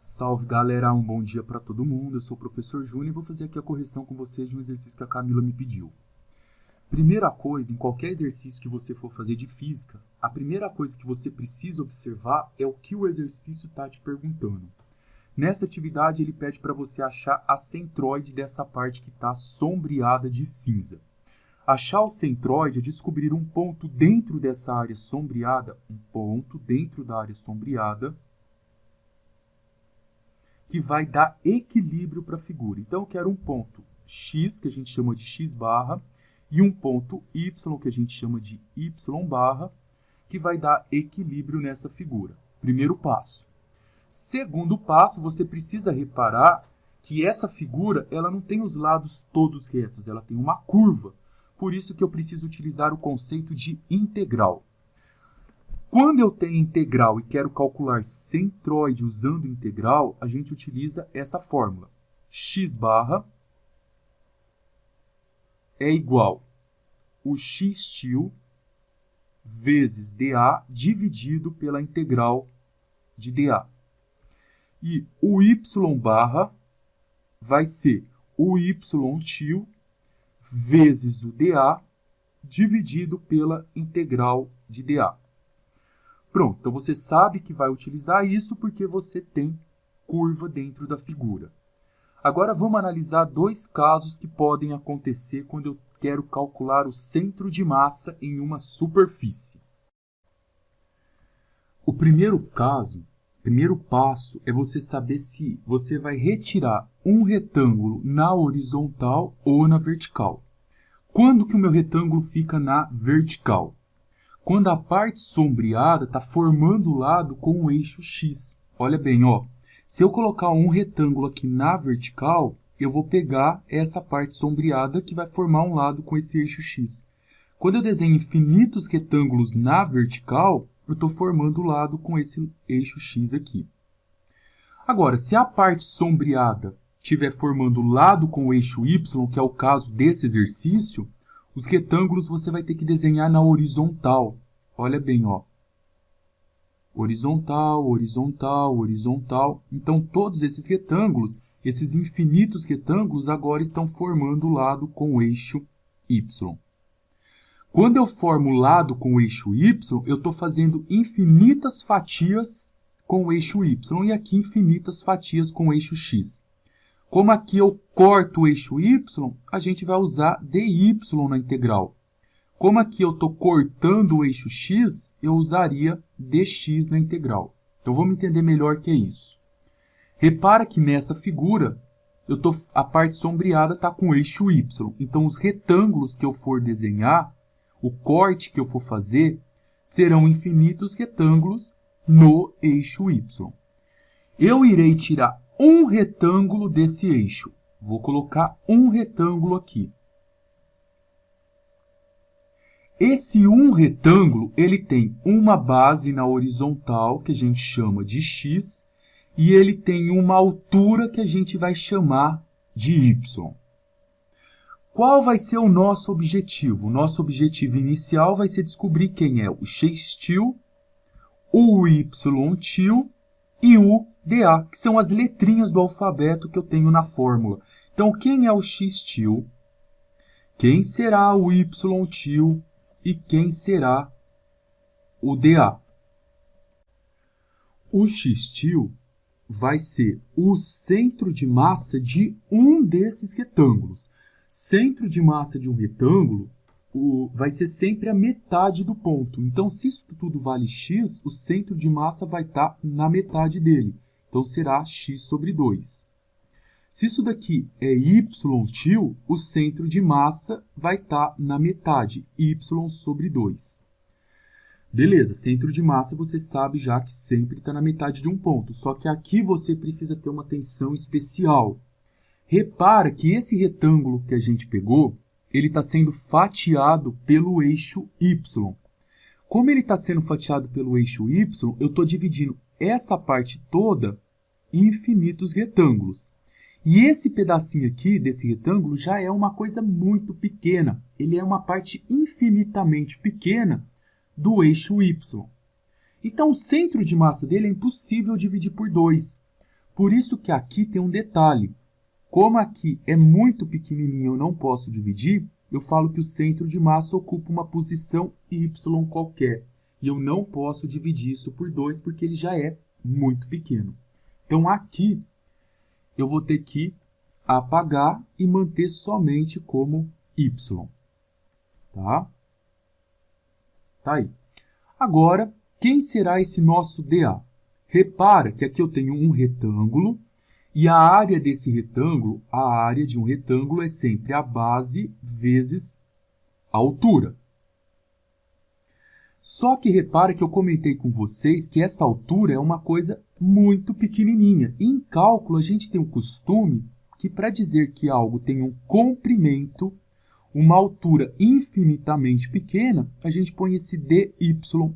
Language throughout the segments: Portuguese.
Salve galera, um bom dia para todo mundo. Eu sou o professor Júnior e vou fazer aqui a correção com vocês de um exercício que a Camila me pediu. Primeira coisa, em qualquer exercício que você for fazer de física, a primeira coisa que você precisa observar é o que o exercício está te perguntando. Nessa atividade, ele pede para você achar a centroide dessa parte que está sombreada de cinza. Achar o centroide é descobrir um ponto dentro dessa área sombreada, que vai dar equilíbrio para a figura. Então, eu quero um ponto x, que a gente chama de x barra, e um ponto y, que a gente chama de y barra, que vai dar equilíbrio nessa figura. Primeiro passo. Segundo passo, você precisa reparar que essa figura ela não tem os lados todos retos, ela tem uma curva. Por isso que eu preciso utilizar o conceito de integral. Quando eu tenho integral e quero calcular centroide usando integral, a gente utiliza essa fórmula. X barra é igual o x' vezes dA dividido pela integral de dA. E o y barra vai ser o y' vezes o dA dividido pela integral de dA. Pronto, então você sabe que vai utilizar isso porque você tem curva dentro da figura. Agora vamos analisar dois casos que podem acontecer quando eu quero calcular o centro de massa em uma superfície. O primeiro passo é você saber se você vai retirar um retângulo na horizontal ou na vertical. Quando que o meu retângulo fica na vertical? Quando a parte sombreada está formando o lado com o eixo X. Olha bem, ó. Se eu colocar um retângulo aqui na vertical, eu vou pegar essa parte sombreada que vai formar um lado com esse eixo X. Quando eu desenho infinitos retângulos na vertical, eu estou formando o lado com esse eixo X aqui. Agora, se a parte sombreada estiver formando o lado com o eixo Y, que é o caso desse exercício, os retângulos você vai ter que desenhar na horizontal. Olha bem, ó. Horizontal, horizontal, horizontal. Então, todos esses retângulos, esses infinitos retângulos, agora estão formando o lado com o eixo Y. Quando eu formo o lado com o eixo Y, eu estou fazendo infinitas fatias com o eixo Y e aqui infinitas fatias com o eixo X. Como aqui eu corto o eixo Y, a gente vai usar dy na integral. Como aqui eu estou cortando o eixo X, eu usaria dx na integral. Então vamos entender melhor o que é isso. Repara que nessa figura, a parte sombreada está com o eixo Y. Então os retângulos que eu for desenhar, o corte que eu for fazer, serão infinitos retângulos no eixo Y. Eu irei tirar um retângulo desse eixo. Vou colocar um retângulo aqui. Esse um retângulo, ele tem uma base na horizontal, que a gente chama de x, e ele tem uma altura que a gente vai chamar de y. Qual vai ser o nosso objetivo? O nosso objetivo inicial vai ser descobrir quem é o x', o y' e o dA, que são as letrinhas do alfabeto que eu tenho na fórmula. Então, quem é o x'? Quem será o y' e quem será o dA? O x' vai ser o centro de massa de um desses retângulos. Centro de massa de um retângulo vai ser sempre a metade do ponto. Então, se isso tudo vale x, o centro de massa vai estar na metade dele. Então, será x sobre 2. Se isso daqui é y', o centro de massa vai estar na metade, y sobre 2. Beleza, centro de massa você sabe já que sempre está na metade de um ponto. Só que aqui você precisa ter uma atenção especial. Repara que esse retângulo que a gente pegou, ele está sendo fatiado pelo eixo y. Como ele está sendo fatiado pelo eixo y, eu estou dividindo essa parte toda em infinitos retângulos. E esse pedacinho aqui desse retângulo já é uma coisa muito pequena. Ele é uma parte infinitamente pequena do eixo y. Então, o centro de massa dele é impossível dividir por 2. Por isso que aqui tem um detalhe. Como aqui é muito pequenininho, eu não posso dividir, eu falo que o centro de massa ocupa uma posição y qualquer. E eu não posso dividir isso por 2, porque ele já é muito pequeno. Então, aqui, eu vou ter que apagar e manter somente como y. Tá? Tá aí. Agora, quem será esse nosso dA? Repara que aqui eu tenho um retângulo, e a área desse retângulo, a área de um retângulo é sempre a base vezes a altura. Só que repara que eu comentei com vocês que essa altura é uma coisa muito pequenininha. E em cálculo, a gente tem o costume que para dizer que algo tem um comprimento, uma altura infinitamente pequena, a gente põe esse dy.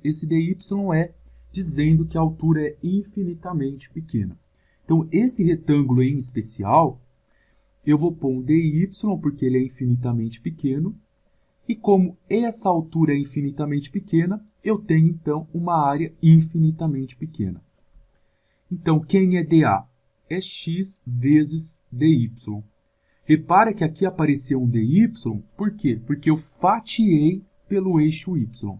Esse dy é dizendo que a altura é infinitamente pequena. Então, esse retângulo em especial, eu vou pôr um dy, porque ele é infinitamente pequeno. E como essa altura é infinitamente pequena, eu tenho, então, uma área infinitamente pequena. Então, quem é dA? É x vezes dy. Repara que aqui apareceu um dy, por quê? Porque eu fatiei pelo eixo y.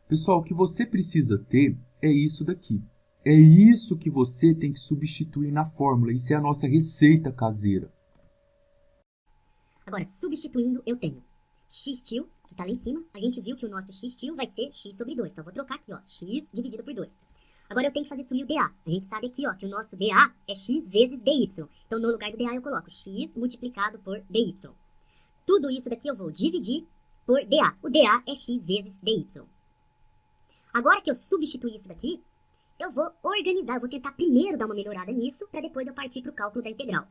Pessoal, o que você precisa ter é isso daqui. É isso que você tem que substituir na fórmula. Isso é a nossa receita caseira. Agora, substituindo, eu tenho x til, que está lá em cima. A gente viu que o nosso x til vai ser x sobre 2. Então, eu vou trocar aqui, ó, x dividido por 2. Agora, eu tenho que fazer sumir o dA. A gente sabe aqui, ó, que o nosso dA é x vezes dy. Então, no lugar do dA, eu coloco x multiplicado por dy. Tudo isso daqui eu vou dividir por dA. O dA é x vezes dy. Agora que eu substituir isso daqui, eu vou organizar, eu vou tentar primeiro dar uma melhorada nisso, para depois eu partir para o cálculo da integral.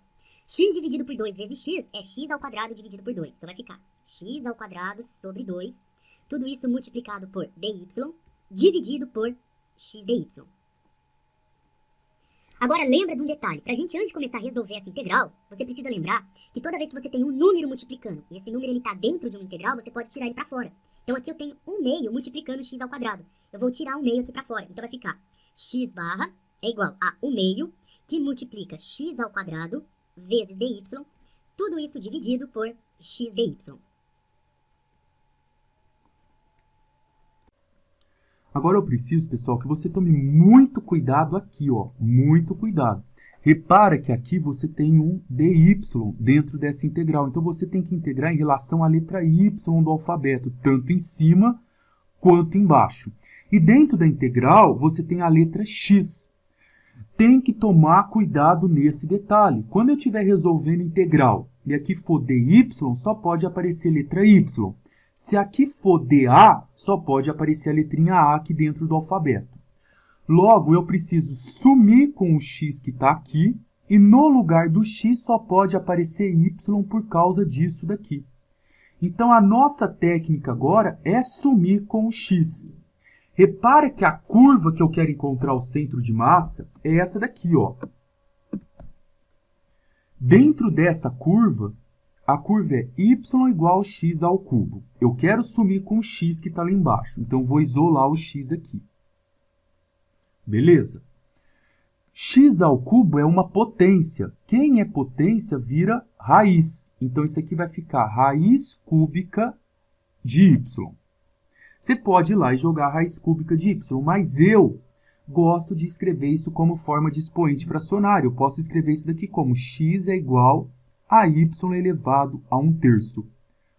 X dividido por 2 vezes x é x ao quadrado dividido por 2. Então vai ficar x ao quadrado sobre 2, tudo isso multiplicado por dy, dividido por x dy. Agora lembra de um detalhe, para a gente antes de começar a resolver essa integral, você precisa lembrar que toda vez que você tem um número multiplicando, e esse número está dentro de uma integral, você pode tirar ele para fora. Então aqui eu tenho 1/2 multiplicando x ao quadrado. Eu vou tirar 1/2 aqui para fora, então vai ficar x barra é igual a 1/2, que multiplica x ao quadrado vezes dy, tudo isso dividido por x dy. Agora eu preciso, pessoal, que você tome muito cuidado aqui, ó, muito cuidado. Repara que aqui você tem um dy dentro dessa integral, então você tem que integrar em relação à letra y do alfabeto, tanto em cima quanto embaixo. E dentro da integral você tem a letra x. Tem que tomar cuidado nesse detalhe. Quando eu estiver resolvendo integral e aqui for dy, só pode aparecer letra y. Se aqui for dA, só pode aparecer a letrinha A aqui dentro do alfabeto. Logo, eu preciso sumir com o x que está aqui e no lugar do x só pode aparecer y por causa disso daqui. Então, a nossa técnica agora é sumir com o x. Repara que a curva que eu quero encontrar o centro de massa é essa daqui, ó. Dentro dessa curva, a curva é y igual a x ao cubo. Eu quero sumir com o x que está lá embaixo, então vou isolar o x aqui. Beleza? X ao cubo é uma potência. Quem é potência vira raiz. Então, isso aqui vai ficar raiz cúbica de y. Você pode ir lá e jogar a raiz cúbica de y, mas eu gosto de escrever isso como forma de expoente fracionário. Eu posso escrever isso daqui como x é igual a y elevado a 1/3.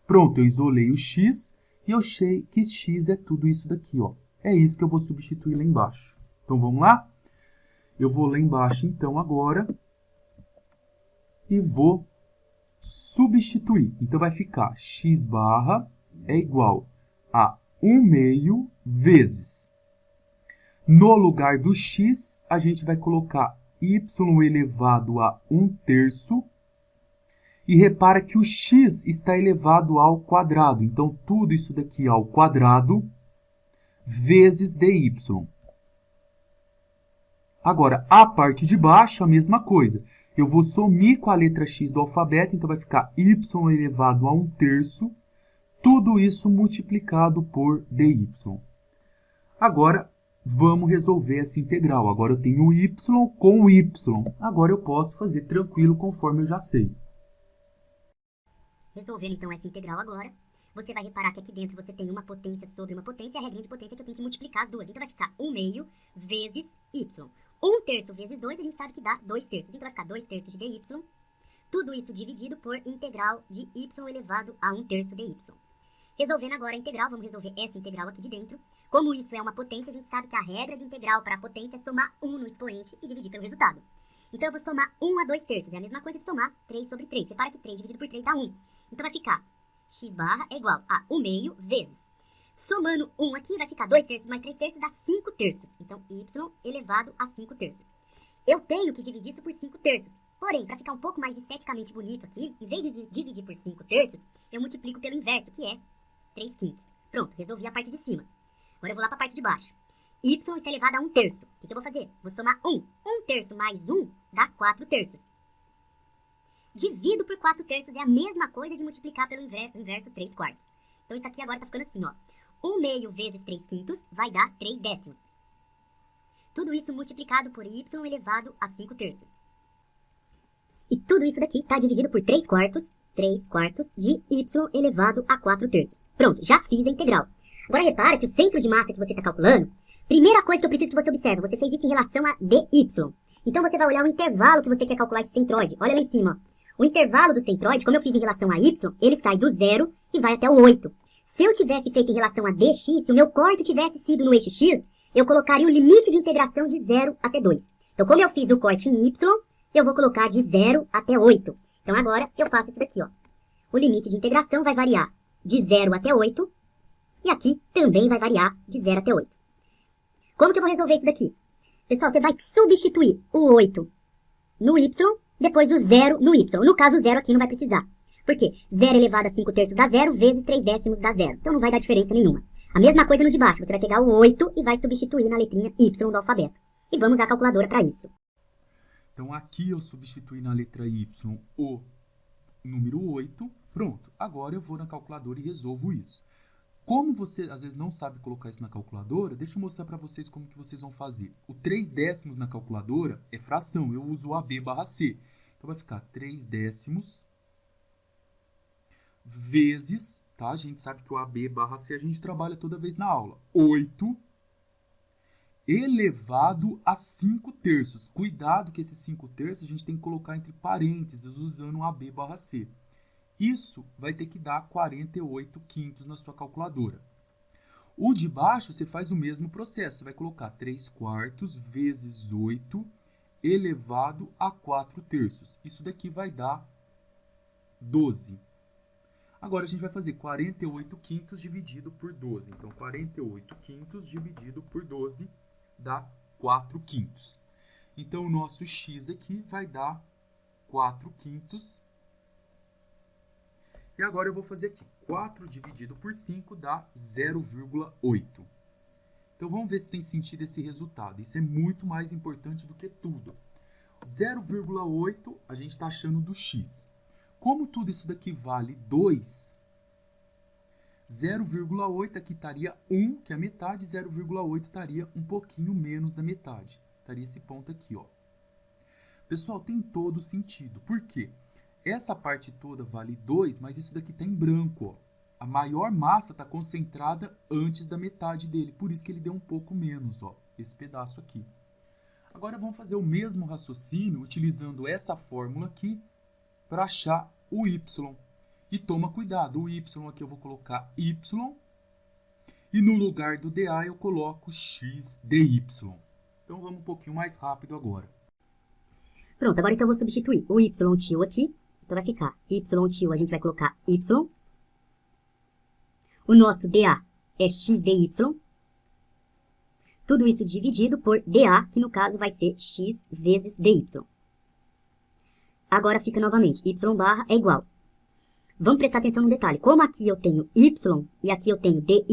Pronto, eu isolei o x e eu sei que x é tudo isso daqui, ó. É isso que eu vou substituir lá embaixo. Então, vamos lá? Eu vou lá embaixo, então, agora, e vou substituir. Então, vai ficar x barra é igual a 1/2 vezes. No lugar do x, a gente vai colocar y elevado a 1/3. E repara que o x está elevado ao quadrado. Então, tudo isso daqui ao quadrado vezes dy. Agora, a parte de baixo, a mesma coisa. Eu vou sumir com a letra x do alfabeto, então vai ficar y elevado a 1/3, tudo isso multiplicado por dy. Agora, Vamos resolver essa integral. Agora eu tenho y com y. Agora eu posso fazer tranquilo conforme eu já sei. Resolvendo então essa integral agora, você vai reparar que aqui dentro você tem uma potência sobre uma potência, e a regrinha de potência é que eu tenho que multiplicar as duas. Então vai ficar 1 meio vezes y. 1 terço vezes 2, a gente sabe que dá 2 terços. Então vai ficar 2 terços de dy. Tudo isso dividido por integral de y elevado a 1 terço dy. Resolvendo agora a integral, vamos resolver essa integral aqui de dentro. Como isso é uma potência, a gente sabe que a regra de integral para a potência é somar 1 no expoente e dividir pelo resultado. Então eu vou somar 1 a 2 terços, é a mesma coisa que somar 3 sobre 3. Repara que 3 dividido por 3 dá 1. Então vai ficar x barra é igual a 1 meio vezes. Somando 1 aqui, vai ficar 2 terços mais 3 terços dá 5 terços. Então y elevado a 5 terços. Eu tenho que dividir isso por 5 terços. Porém, para ficar um pouco mais esteticamente bonito aqui, em vez de dividir por 5 terços, eu multiplico pelo inverso, que é 3 quintos. Pronto, resolvi a parte de cima. Agora eu vou lá para a parte de baixo. Y está elevado a 1 terço. O que eu vou fazer? Vou somar 1. 1 terço mais 1 dá 4 terços. Divido por 4 terços é a mesma coisa de multiplicar pelo inverso 3 quartos. Então isso aqui agora está ficando assim, ó. 1 meio vezes 3 quintos vai dar 3 décimos. Tudo isso multiplicado por y elevado a 5 terços. E tudo isso daqui está dividido por 3 quartos de y elevado a 4 terços. Pronto, já fiz a integral. Agora repara que o centro de massa que você está calculando, primeira coisa que eu preciso que você observe, você fez isso em relação a dy. Então você vai olhar o intervalo que você quer calcular esse centroide. Olha lá em cima, ó. O intervalo do centroide, como eu fiz em relação a y, ele sai do 0 e vai até o 8. Se eu tivesse feito em relação a dx, se o meu corte tivesse sido no eixo x, eu colocaria o limite de integração de 0 até 2. Então como eu fiz o corte em y, eu vou colocar de 0 até 8. Então agora eu faço isso daqui, ó. O limite de integração vai variar de 0 até 8. E aqui também vai variar de 0 até 8. Como que eu vou resolver isso daqui? Pessoal, você vai substituir o 8 no y, depois o 0 no y. No caso, o 0 aqui não vai precisar. Por quê? 0 elevado a 5 terços dá 0, vezes 3 décimos dá 0. Então não vai dar diferença nenhuma. A mesma coisa no de baixo. Você vai pegar o 8 e vai substituir na letrinha y do alfabeto. E vamos usar a calculadora para isso. Então aqui eu substituí na letra y o número 8. Pronto. Agora eu vou na calculadora e resolvo isso. Como você, às vezes, não sabe colocar isso na calculadora, deixa eu mostrar para vocês como que vocês vão fazer. O 3 décimos na calculadora é fração, eu uso o AB barra C. Então, vai ficar 3 décimos vezes, tá? A gente sabe que o AB barra C a gente trabalha toda vez na aula. 8 elevado a 5 terços. Cuidado que esses 5 terços a gente tem que colocar entre parênteses, usando o AB barra C. Isso vai ter que dar 48 quintos na sua calculadora. O de baixo, você faz o mesmo processo. Você vai colocar 3 quartos vezes 8 elevado a 4 terços. Isso daqui vai dar 12. Agora, a gente vai fazer 48 quintos dividido por 12. Então, 48 quintos dividido por 12 dá 4 quintos. Então, o nosso x aqui vai dar 4 quintos. E agora eu vou fazer aqui, 4 dividido por 5 dá 0,8. Então vamos ver se tem sentido esse resultado. Isso é muito mais importante do que tudo. 0,8 a gente está achando do x. Como tudo isso daqui vale 2, 0,8 aqui estaria 1, que é a metade, 0,8 estaria um pouquinho menos da metade. Estaria esse ponto aqui, ó. Pessoal, tem todo sentido. Por quê? Essa parte toda vale 2, mas isso daqui está em branco, ó. A maior massa está concentrada antes da metade dele, por isso que ele deu um pouco menos, ó, esse pedaço aqui. Agora vamos fazer o mesmo raciocínio utilizando essa fórmula aqui para achar o y. E toma cuidado, o y aqui eu vou colocar y e no lugar do dA eu coloco x dy. Então vamos um pouquinho mais rápido agora. Pronto, agora então eu vou substituir o y tio aqui. Então vai ficar y tio, a gente vai colocar y. O nosso dA é x dy. Tudo isso dividido por dA, que no caso vai ser x vezes dy. Agora fica novamente, y barra é igual. Vamos prestar atenção no detalhe. Como aqui eu tenho y e aqui eu tenho dy,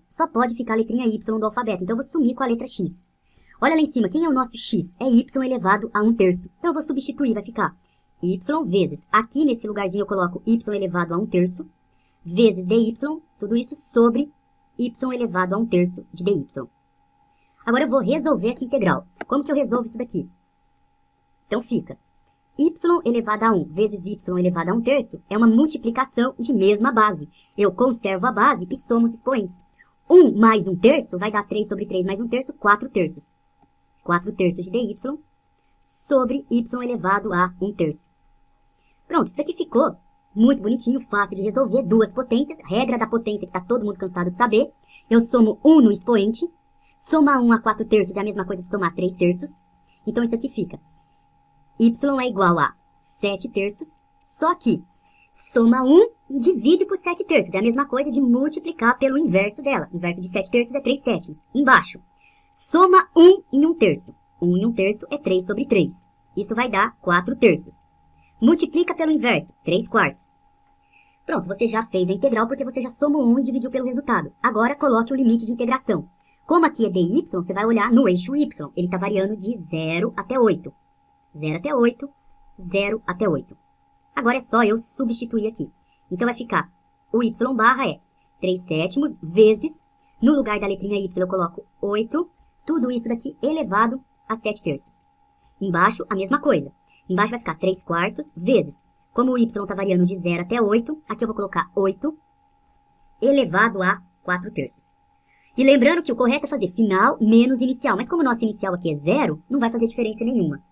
só pode ficar a letrinha y do alfabeto. Então eu vou sumir com a letra x. Olha lá em cima, quem é o nosso x? É y elevado a 1 terço. Então eu vou substituir, vai ficar y vezes, aqui nesse lugarzinho eu coloco y elevado a 1 terço, vezes dy, tudo isso sobre y elevado a 1 terço de dy. Agora eu vou resolver essa integral. Como que eu resolvo isso daqui? Então fica y elevado a 1 vezes y elevado a 1/3 é uma multiplicação de mesma base. Eu conservo a base e somo os expoentes. 1 mais 1/3 vai dar 3 sobre 3 mais 1/3, 4/3. 4/3 de dy sobre y elevado a 1/3. Pronto, isso daqui ficou muito bonitinho, fácil de resolver. Duas potências, regra da potência que está todo mundo cansado de saber. Eu somo 1 no expoente. Somar 1 a 4/3 é a mesma coisa que somar 3/3. Então isso aqui fica y é igual a 7/3, só que soma 1 e divide por 7/3. É a mesma coisa de multiplicar pelo inverso dela. O inverso de 7/3 é 3/7. Embaixo, soma 1 em 1/3. 1 em 1/3 é 3 sobre 3. Isso vai dar 4/3. Multiplica pelo inverso, 3/4. Pronto, você já fez a integral porque você já somou 1 e dividiu pelo resultado. Agora coloque o limite de integração. Como aqui é dy, você vai olhar no eixo y. Ele está variando de 0 até 8. 0 até 8, 0 até 8. Agora é só eu substituir aqui. Então vai ficar, o y barra é 3/7 vezes, no lugar da letrinha y eu coloco 8, tudo isso daqui elevado a 7/3. Embaixo, a mesma coisa. Embaixo vai ficar 3/4 vezes, como o y está variando de 0 até 8, aqui eu vou colocar 8 elevado a 4/3. E lembrando que o correto é fazer final menos inicial, mas como o nosso inicial aqui é 0, não vai fazer diferença nenhuma.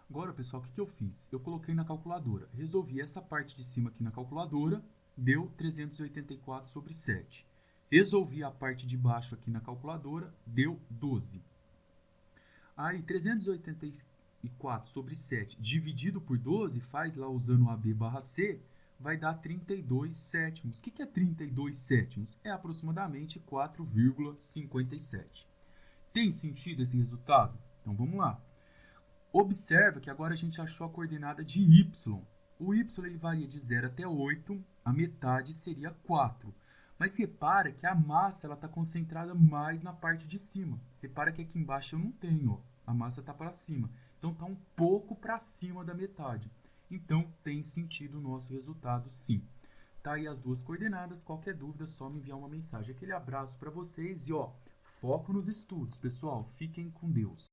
Agora, pessoal, o que eu fiz? Eu coloquei na calculadora. Resolvi essa parte de cima aqui na calculadora, deu 384 sobre 7. Resolvi a parte de baixo aqui na calculadora, deu 12. Aí, 384 sobre 7 dividido por 12, faz lá usando o AB barra C, vai dar 32/7. O que é 32/7? É aproximadamente 4,57. Tem sentido esse resultado? Então, vamos lá. Observa que agora a gente achou a coordenada de y. O y ele varia de 0 até 8, a metade seria 4. Mas repara que a massa está concentrada mais na parte de cima. Repara que aqui embaixo eu não tenho, ó. A massa está para cima. Então está um pouco para cima da metade. Então tem sentido o nosso resultado, sim. Tá aí as duas coordenadas. Qualquer dúvida, só me enviar uma mensagem. Aquele abraço para vocês e ó, foco nos estudos, pessoal. Fiquem com Deus.